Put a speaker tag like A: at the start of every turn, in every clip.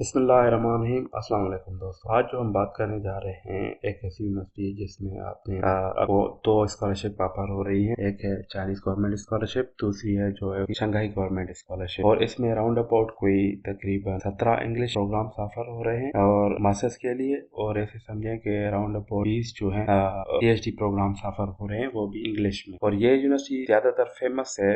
A: बिस्मिल्लाहिर्रहमानिर्रहीम। अस्सलाम वालेकुम दोस्तों, आज जो हम बात करने जा रहे हैं एक ऐसी यूनिवर्सिटी जिसमें आपको दो स्कॉलरशिप ऑफर हो रही है। एक है चाइनीज गवर्नमेंट स्कॉलरशिप, दूसरी है जो है शंघाई गवर्नमेंट स्कॉलरशिप। और इसमें राउंड अबाउट कोई तकरीबन 17 इंग्लिश प्रोग्राम्स ऑफर हो रहे हैं और मास्टर्स के लिए, और ऐसे समझें कि राउंड अबाउट 20 जो है PhD प्रोग्राम्स ऑफर हो रहे हैं, वो भी इंग्लिश में। और ये यूनिवर्सिटी ज्यादातर फेमस है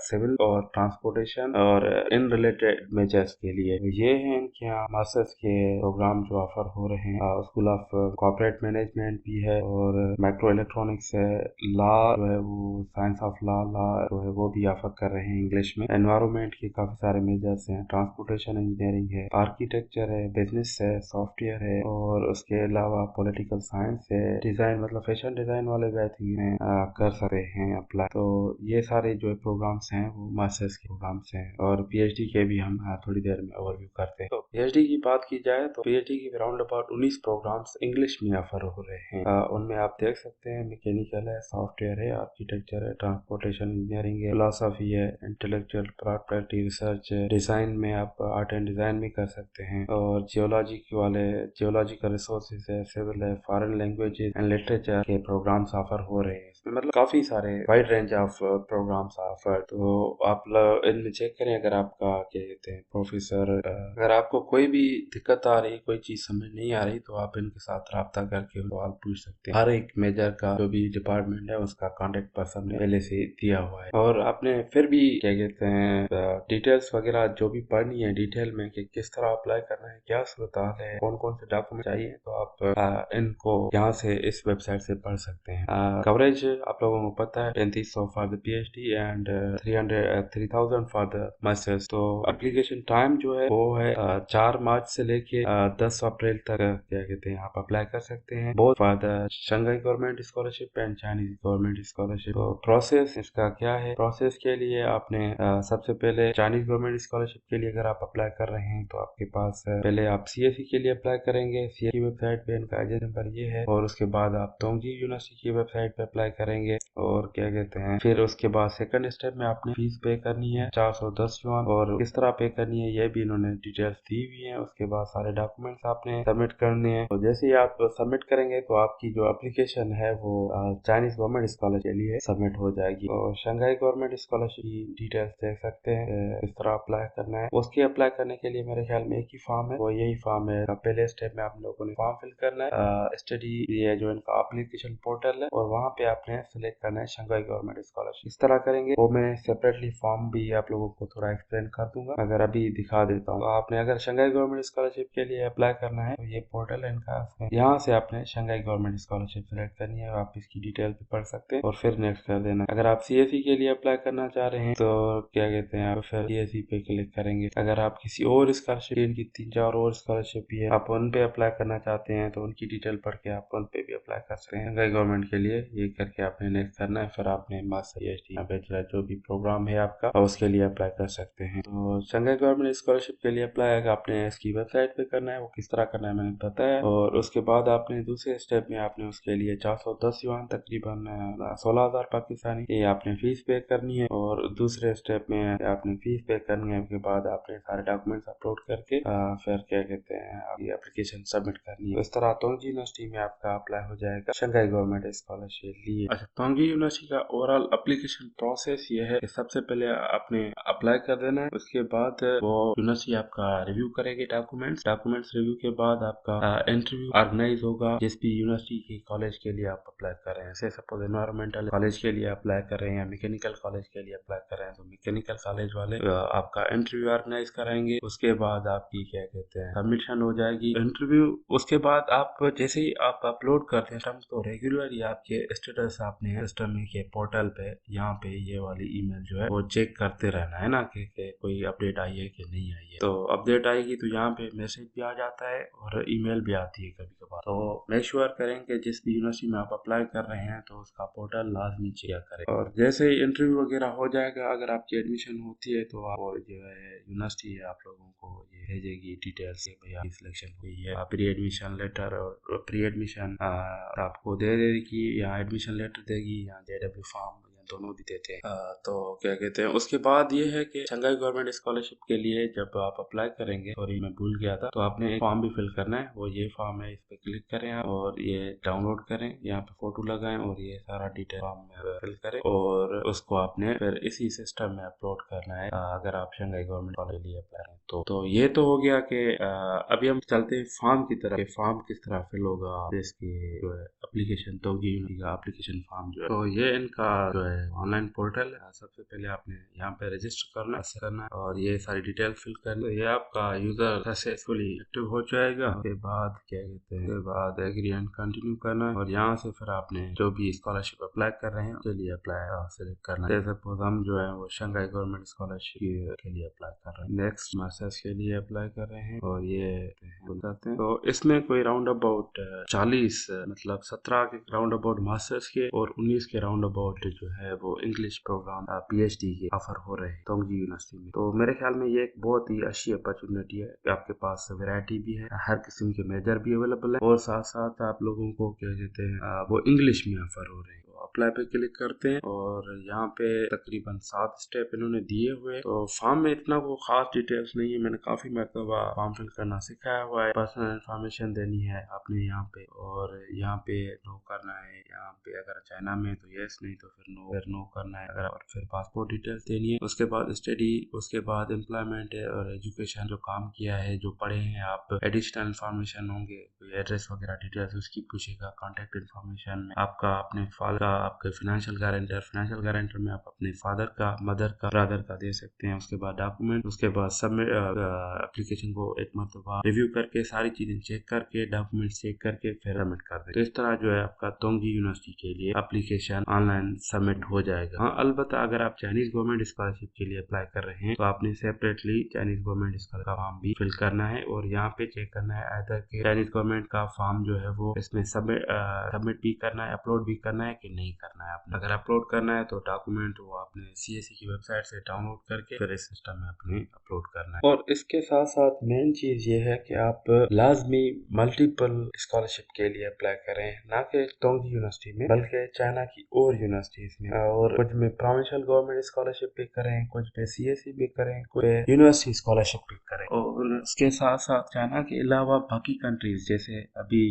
A: सिविल और ट्रांसपोर्टेशन और इन रिलेटेड मेजर्स के लिए। ये है इनके यहाँ मास्टर्स के प्रोग्राम जो ऑफर हो रहे हैं। स्कूल ऑफ कॉर्पोरेट मैनेजमेंट भी है और माइक्रो इलेक्ट्रॉनिक्स है। लॉ जो है वो साइंस ऑफ लॉ जो है वो भी ऑफर कर रहे हैं इंग्लिश में। एनवायरमेंट के काफी सारे मेजर्स हैं, ट्रांसपोर्टेशन इंजीनियरिंग है, आर्किटेक्चर है, बिजनेस है, सॉफ्टवेयर है, और उसके अलावा पॉलिटिकल साइंस है, डिजाइन मतलब फैशन डिजाइन वाले बैठिंग में कर सकते हैं अप्लाई। तो ये सारे जो प्रोग्राम्स हैं वो मास्टर्स के प्रोग्राम्स हैं। और पीएचडी के भी हम थोड़ी देर में ओवरव्यू करते हैं। तो पीएचडी की बात की जाए तो पीएचडी की अराउंड अबाउट 19 प्रोग्राम्स इंग्लिश में ऑफर हो रहे हैं। उनमें आप देख सकते हैं मैकेनिकल है, सॉफ्टवेयर है, आर्किटेक्चर है, ट्रांसपोर्टेशन इंजीनियरिंग है, फिलोसफी है, इंटेलेक्चुअल प्रॉपर्टी रिसर्च है, डिजाइन में आप आर्ट एंड डिजाइन भी कर सकते हैं, और जियोलॉजी वाले जियोलॉजिकल रिसोर्सेज है, सिविल है, फॉरेन लैंग्वेजेस एंड लिटरेचर के प्रोग्राम्स ऑफर हो रहे हैं। इसमें मतलब काफी सारे wide range of programmes offer. तो आप इनमें चेक करें। अगर आपका क्या कहते हैं प्रोफेसर, अगर आपको कोई भी दिक्कत आ रही, कोई चीज समझ नहीं आ रही, तो आप इनके साथ रब्ता करके सवाल पूछ सकते हैं। हर एक मेजर का जो भी डिपार्टमेंट है उसका कांटेक्ट पर्सन ने पहले से दिया हुआ है। और आपने फिर भी क्या कहते हैं डिटेल्स वगैरह जो भी पढ़नी है डिटेल में कि किस तरह अप्लाई करना है, क्या सूरत हाल है, कौन कौन से डॉक्यूमेंट चाहिए, तो आप इनको यहाँ से इस वेबसाइट से पढ़ सकते हैं। कवरेज आप लोगों को पता है 3500 for the PhD and 3000 for the masters. तो एप्लीकेशन टाइम जो है वो है 4 मार्च से लेके 10 अप्रैल तक क्या कहते हैं आप अप्लाई कर सकते हैं, both for the Shanghai government scholarship and Chinese government scholarship. तो प्रोसेस इसका क्या है? प्रोसेस के लिए आपने सबसे पहले चाइनीज गवर्नमेंट स्कॉलरशिप के लिए अगर आप अप्लाई कर रहे हैं तो आपके पास पहले आप CSE के लिए अप्लाई करेंगे। CSE की वेबसाइट पे इनका एजेंट नंबर ये है, और उसके बाद आप तोंगजी यूनिवर्सिटी की वेबसाइट पे अप्लाई करेंगे। और क्या कहते हैं फिर उसके बाद सेकंड स्टेप में आपने फीस पे करनी है 410 युआन, और किस तरह पे करनी है ये भी इन्होंने डिटेल्स दी हुई है। उसके बाद सारे डॉक्यूमेंट्स आपने सबमिट करने हैं। तो जैसे ही आप सबमिट करेंगे तो आपकी जो एप्लीकेशन है वो चाइनीज गवर्नमेंट स्कॉलरशिप के लिए सबमिट हो जाएगी। और शंघाई गवर्नमेंट स्कॉलरशिप की डिटेल्स देख सकते हैं किस तरह अप्लाई करना है। उसके अप्लाई करने के लिए मेरे ख्याल में एक ही फॉर्म है, वो यही फॉर्म है। पहले स्टेप में आप लोगों ने फॉर्म फिल करना है, स्टडी ये जो इनका एप्लीकेशन पोर्टल है, और वहाँ पे आपने सिलेक्ट करना है शंघाई गवर्नमेंट स्कॉलरशिप। इस तरह करेंगे। वो मैं सेपरेटली फॉर्म भी आप लोगों को थोड़ा एक्सप्लेन कर दूंगा, अगर अभी दिखा देता हूँ। तो आपने अगर शंघाई गवर्नमेंट स्कॉलरशिप के लिए अप्लाई करना है तो ये पोर्टल है इनका, यहाँ से आपने शंघाई गवर्नमेंट स्कॉलरशिप सिलेक्ट करनी है। आप इसकी डिटेल भी पढ़ सकते हैं और फिर नेक्स्ट कर देना। अगर आप CSE के लिए अप्लाई करना चाह रहे हैं तो क्या कहते हैं आप फिर CSE पे क्लिक करेंगे। अगर आप किसी और स्कॉलरशिप, इनकी 3-4 और स्कॉलरशिप भी है, आप उन पे अप्लाई करना चाहते हैं तो उनकी डिटेल पढ़ के आप उन पे भी अप्लाई कर सकते हैं। शंघाई गवर्नमेंट के लिए ये करके आपने नेक्स्ट करना है, फिर आपने मास्टर PhD बैचलर जो भी प्रोग्राम है आपका उसके लिए अप्लाई कर सकते हैं। तो शंघाई गवर्नमेंट स्कॉलरशिप के लिए अप्लाई अगर आपने इसकी वेबसाइट पे करना है, वो किस तरह करना है मैंने बताया। और उसके बाद आपने दूसरे स्टेप में आपने उसके लिए 410 युआन तकरीबन 16,000 पाकिस्तानी ये आपने फीस पे करनी है। और दूसरे स्टेप में आपने फीस पे करनी है, उसके बाद आपने सारे डॉक्यूमेंट्स अपलोड करके फिर क्या कहते हैं आपकी एप्लीकेशन सबमिट करनी है। इस तरह तोंगजी यूनिवर्सिटी में आपका अप्लाई हो जाएगा शंघाई गवर्नमेंट स्कॉलरशिप लिए। अच्छा, तोंगजी यूनिवर्सिटी का ओवरऑल एप्लीकेशन प्रोसेस ये है कि सबसे पहले आपने अप्लाई कर देना है। उसके बाद वो यूनिवर्सिटी आपका रिव्यू करेगी डॉक्यूमेंट्स रिव्यू के बाद आपका इंटरव्यू ऑर्गेनाइज होगा। जिस भी यूनिवर्सिटी के कॉलेज के लिए आप अप्लाई कर रहे हैं, जैसे सपोज एनवायरमेंटल कॉलेज के लिए अप्लाई कर रहे हैं या मैकेनिकल कॉलेज के लिए अप्लाई कर रहे हैं, तो मैकेनिकल कॉलेज वाले आपका इंटरव्यू ऑर्गेनाइज कराएंगे। उसके बाद आपकी क्या कहते हैं सबमिशन हो जाएगी इंटरव्यू। उसके बाद आप जैसे ही आप अपलोड करते हैं तो रेगुलरली आपके स्टेटस आपने सिस्टम के पोर्टल पे यहाँ पे ये वाली ईमेल जो है वो चेक करते रहना है ना कि कोई अपडेट आई है कि नहीं आई है। तो अपडेट आएगी तो यहाँ पे मैसेज भी आ जाता है और ईमेल भी आती है कभी कभार। तो मेक श्योर करें कि जिस भी यूनिवर्सिटी में आप अप्लाई कर रहे हैं तो उसका पोर्टल लाजमी चेक करें। और जैसे ही इंटरव्यू वगैरह हो जाएगा, अगर आपकी एडमिशन होती है तो आप जो है यूनिवर्सिटी है आप लोगों को ये भेजेगी डिटेल्स भैया सिलेक्शन हुई है। प्री एडमिशन लेटर और प्री एडमिशन आपको दे देगी, या एडमिशन लेटर देगी, या JW फॉर्म दोनों भी देते हैं। तो क्या कहते हैं, उसके बाद ये है कि शंघाई गवर्नमेंट स्कॉलरशिप के लिए जब आप अप्लाई करेंगे, सॉरी मैं भूल गया था, तो आपने एक फॉर्म भी फिल करना है। वो ये फॉर्म है, इस पे क्लिक करें आप और ये डाउनलोड करें, यहाँ पे फोटो लगाएं और ये सारा डिटेल फॉर्म में फिल करें और उसको आपने फिर इसी सिस्टम में अपलोड करना है अगर आप शंघाई गवर्नमेंट कॉलेज के लिए अप्लाई करें तो ये तो हो गया कि अभी हम चलते हैं फॉर्म की तरफ। फॉर्म किस तरह फिल होगा, इसकी जो है एप्लीकेशन तो का एप्लीकेशन फॉर्म जो है, तो ये इनका जो है ऑनलाइन पोर्टल है। सबसे पहले आपने यहाँ पे रजिस्टर करना है और ये सारी डिटेल फिल करनी। तो ये आपका यूजर सक्सेसफुली एक्टिव हो जाएगा। उसके बाद क्या कहते हैं, उसके बाद एग्री एंड कंटिन्यू करना है और यहाँ से फिर आपने जो भी स्कॉलरशिप अप्लाई कर रहे हैं उसके लिए अप्लाई सेलेक्ट करना है। सपोज हम जो है वो शंघाई गवर्नमेंट स्कॉलरशिप के लिए अप्लाई कर रहे हैं, नेक्स्ट मास्टर्स के लिए अप्लाई कर रहे हैं और ये बताते हैं। तो इसमें कोई राउंड अबाउट 40 मतलब 17 के राउंड अबाउट मास्टर्स के और 19 के राउंड अबाउट जो है वो इंग्लिश प्रोग्राम PhD के ऑफर हो रहे हैं तोंगजी यूनिवर्सिटी में। तो मेरे ख्याल में ये एक बहुत ही अच्छी अपॉर्चुनिटी है। आपके पास वैरायटी भी है, हर किस्म के मेजर भी अवेलेबल है और साथ साथ आप लोगों को क्या कहते हैं वो इंग्लिश में ऑफर हो रहे हैं। अप्लाई पे क्लिक करते हैं और यहाँ पे तकरीबन 7 स्टेप इन्होंने दिए हुए। तो फॉर्म में इतना वो खास डिटेल्स नहीं है, मैंने काफी मरतबा फॉर्म फिल करना सिखाया हुआ है। पर्सनल इन्फॉर्मेशन देनी है आपने यहाँ पे और यहाँ पे नो करना है। यहाँ पे अगर चाइना में तो यस, नहीं तो फिर नो करना है। अगर और फिर पासपोर्ट डिटेल्स देनी है। उसके बाद स्टडी, उसके बाद एम्प्लॉयमेंट है और एजुकेशन, जो काम किया है, जो पढ़े हैं आप। एडिशनल इन्फॉर्मेशन होंगे, एड्रेस वगैरह डिटेल्स उसकी पूछेगा। कॉन्टेक्ट इन्फॉर्मेशन में आपका अपने फादर का, आपके फाइनेंशियल गारंटर में आप अपने फादर का, मदर का, ब्रदर का दे सकते हैं। उसके बाद डॉक्यूमेंट, उसके बाद सबमिट एप्लीकेशन को एक मरतबा रिव्यू करके सारी चीजें चेक करके, डॉक्यूमेंट चेक करके फिर सबमिट कर दें। तो इस तरह जो है आपका तोंगजी यूनिवर्सिटी के लिए एप्लीकेशन ऑनलाइन सबमिट हो जाएगा। हाँ, अलबत्ता अगर आप चाइनीज गवर्नमेंट स्कॉलरशिप के लिए अप्लाई कर रहे हैं तो आपने सेपरेटली चाइनीज गवर्नमेंट स्कॉलर का फॉर्म भी फिल करना है और यहाँ पे चेक करना है आइदर के चाइनीज गवर्नमेंट का फॉर्म जो है वो इसमें सबमिट भी करना है, अपलोड भी करना है कि नहीं करना है। आपने अगर अपलोड करना है तो डॉक्यूमेंट वो आपने CSE की वेबसाइट से डाउनलोड करके फिर इस सिस्टम में अपने अपलोड करना है। और इसके साथ साथ मेन चीज ये है कि आप लाजमी मल्टीपल स्कॉलरशिप के लिए अप्लाई करें, ना कि तोंगजी यूनिवर्सिटी में बल्कि चाइना की और यूनिवर्सिटीज में। और कुछ में प्रोविंशियल गवर्नमेंट स्कॉलरशिप भी करें, कुछ पे CSE भी करें, कुछ यूनिवर्सिटी स्कॉलरशिप भी करें। और उसके साथ साथ चाइना के अलावा बाकी कंट्रीज जैसे अभी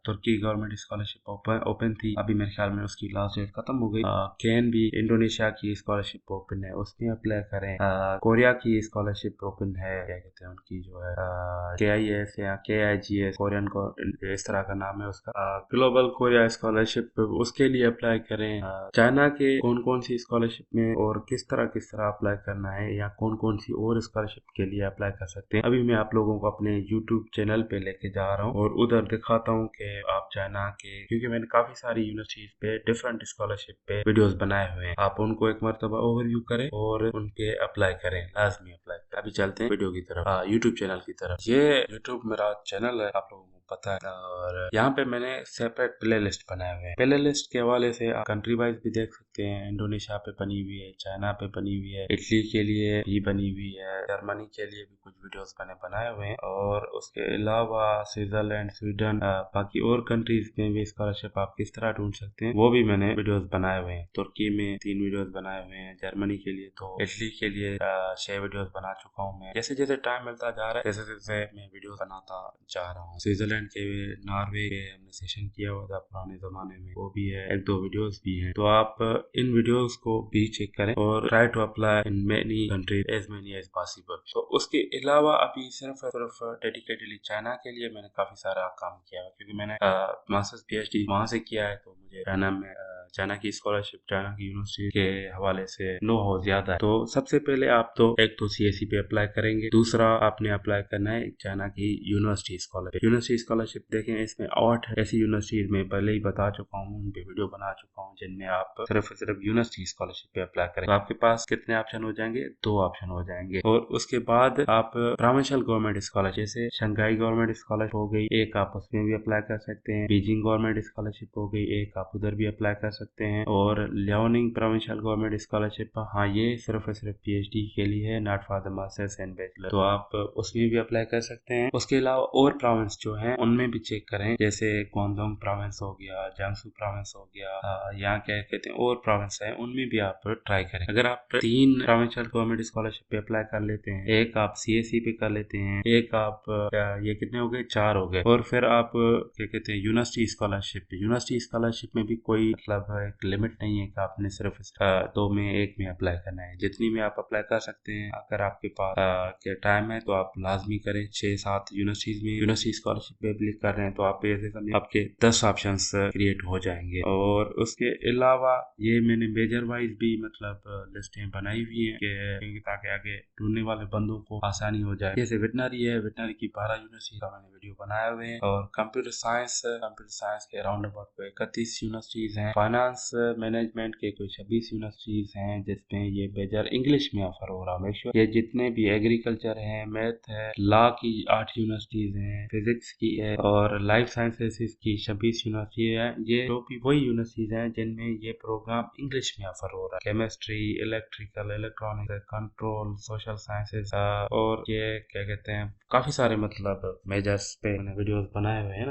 A: तुर्की गवर्नमेंट स्कॉलरशिप ओपन थी, अभी मेरे ख्याल में उसकी लास्ट डेट खत्म हो गई। कैन भी इंडोनेशिया की स्कॉलरशिप ओपन है, उसमें अप्लाई करें। कोरिया की स्कॉलरशिप ओपन है, क्या कहते हैं उनकी जो है KIS या KIGS, कोरियन को इस तरह का नाम है उसका। ग्लोबल कोरिया स्कॉलरशिप, उसके लिए अप्लाई करें। चाइना के कौन कौन सी स्कॉलरशिप में और किस तरह अप्लाई करना है या कौन कौन सी और स्कॉलरशिप के लिए अप्लाई कर सकते हैं, अभी मैं आप लोगों को अपने YouTube चैनल पे लेके जा रहा हूँ और उधर दिखाता हूँ कि आप चाइना के, क्योंकि मैंने काफी सारी यूनिवर्सिटीज पे डिफरेंट स्कॉलरशिप पे वीडियोस बनाए हुए हैं, आप उनको एक मरतबा ओवरव्यू करें और उनके अप्लाई करें, लाजमी अप्लाई करें। अभी चलते हैं वीडियो की तरफ, यूट्यूब चैनल की तरफ। ये यूट्यूब मेरा चैनल है, आप लोगों को पता है, और यहाँ पे मैंने सेपरेट प्ले लिस्ट बनाए हुए हैं। प्ले लिस्ट के हवाले से आप कंट्री वाइज भी देख सकते हैं। इंडोनेशिया पे बनी हुई है, चाइना पे बनी हुई है, इटली के लिए भी बनी हुई है, जर्मनी के लिए भी कुछ वीडियोस मैंने बनाए हुए हैं और उसके अलावा स्विट्जरलैंड, स्वीडन, बाकी और कंट्रीज में भी स्कॉलरशिप आप किस तरह ढूंढ सकते हैं वो भी मैंने वीडियोस बनाए हुए हैं। तुर्की में 3 वीडियोस बनाए हुए हैं, जर्मनी के लिए तो, इटली के लिए 6 वीडियोस बना चुका हूँ मैं। जैसे जैसे टाइम मिलता जा रहा है जैसे जैसे मैं वीडियो बनाता जा रहा हूँ। स्विट्जरलैंड के, नॉर्वे के हमने सेशन किया हुआ था पुराने जमाने में, वो भी है, 1-2 वीडियोस भी हैं। तो आप इन वीडियोस को भी चेक करें और try to apply in many countries as many as possible. तो उसके अलावा अभी सिर्फ डेडिकेटली चाइना के लिए मैंने काफी सारा काम किया है, क्योंकि मैंने मास्टर्स PhD वहां से किया है, तो मुझे चाइना में चाइना की स्कॉलरशिप, चाइना की यूनिवर्सिटी के हवाले से नो हो ज्यादा है। तो सबसे पहले आप तो एक तो CSE पे अप्लाई करेंगे, दूसरा आपने अप्लाई करना है चाइना की यूनिवर्सिटी स्कॉलरशिप देखें, इसमें 8 ऐसी यूनिवर्सिटीज में पहले ही बता चुका हूँ, उन पे वीडियो बना चुका हूँ, जिनमें आप सिर्फ यूनिवर्सिटी स्कॉलरशिप पे अप्लाई करें। तो आपके पास कितने ऑप्शन हो जाएंगे? 2 ऑप्शन हो जाएंगे। और उसके बाद आप प्रोविंशियल गवर्नमेंट स्कॉलरशिप, जैसे शंघाई गवर्नमेंट स्कॉलरशिप हो गई एक, आप उसमें भी अप्लाई कर सकते हैं। बीजिंग गवर्नमेंट स्कॉलरशिप हो गई एक, आप उधर भी अप्लाई कर सकते हैं। और लियोनिंग प्रोविंशियल गवर्नमेंट स्कॉलरशिप, हाँ ये सिर्फ और सिर्फ PhD के लिए है, not for the masters and bachelor, तो आप उसमें भी अप्लाई कर सकते हैं। उसके अलावा और प्रोविंस जो हैं उनमें भी चेक करें, जैसे ग्वांगडोंग प्रोविंस हो गया, जियांगसू प्रोविंस हो गया, यहाँ क्या कहते हैं और प्रोविंस है, उनमें भी आप ट्राई करें। अगर आप 3 प्रोविंशियल गवर्नमेंट स्कॉलरशिप पे अप्लाई कर लेते हैं, एक आप CSE पे कर लेते हैं, एक आप ये कितने हो गए, 4 हो गए, और फिर आप क्या कहते हैं यूनिवर्सिटी स्कॉलरशिप में भी कोई मतलब एक लिमिट नहीं है कि आपने सिर्फ 2 में 1 में अप्लाई करना है, जितनी में आप अप्लाई कर सकते हैं। अगर आपके पास क्या टाइम है तो आप लाजमी करें। 6-7 यूनिवर्सिटीज में यूनिवर्सिटी स्कॉलरशिप पे अप्लाई कर रहे हैं तो आप ऐसे समझे आपके 10 ऑप्शंस क्रिएट हो जाएंगे। और उसके अलावा ये मैंने मेजर वाइज भी मतलब लिस्टें बनाई हुई हैं कि ताकि आगे ढूंढने वाले बंदों को आसानी हो जाए। जैसे वेटनरी है, वेटनरी की 12 यूनिवर्सिटी का मैंने वीडियो बनाए हुए हैं। और कंप्यूटर साइंस के अराउंड अबाउट 31 यूनिवर्सिटीज हैं। फाइनेंस मैनेजमेंट के कोई 26 यूनिवर्सिटीज हैं जिसमें ये मेजर इंग्लिश में ऑफर हो रहा है। ये जितने भी एग्रीकल्चर है, मैथ है, लॉ की 8 यूनिवर्सिटीज हैं, फिजिक्स की है और लाइफ साइंसेज की 26 यूनिवर्सिटी है। ये जो भी वही यूनिवर्सिटीज हैं जिनमें ये प्रोग्राम इंग्लिश में ऑफर हो रहा है। Chemistry, electrical, electronic, control, social sciences और ये क्या कहते हैं काफी सारे मतलब मेजर्स पे वीडियोस बनाए हुए हैं।